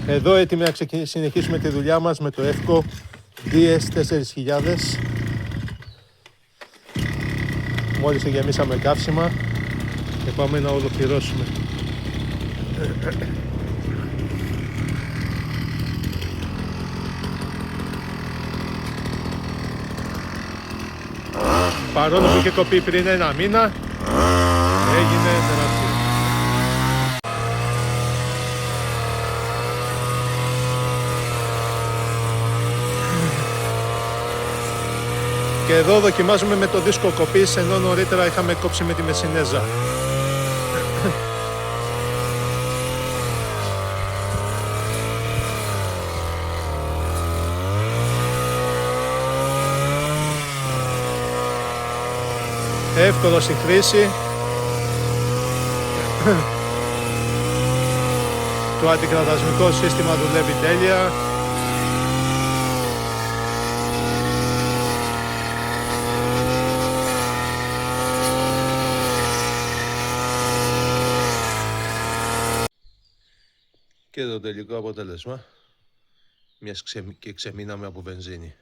Εδώ έτοιμοι να συνεχίσουμε τη δουλειά μας με το EFCO DS4000. Μόλις το γεμίσαμε καύσιμα και πάμε να ολοκληρώσουμε. Παρόλο που είχε κοπεί πριν ένα μήνα, έγινε τεράστιο. Και εδώ δοκιμάζουμε με το δίσκο κοπής, ενώ νωρίτερα είχαμε κόψει με τη μεσινέζα. Εύκολο στη χρήση. Το αντικρατασμικό σύστημα δουλεύει τέλεια. Και το τελικό αποτέλεσμα, μιας και ξεμείναμε από βενζίνη.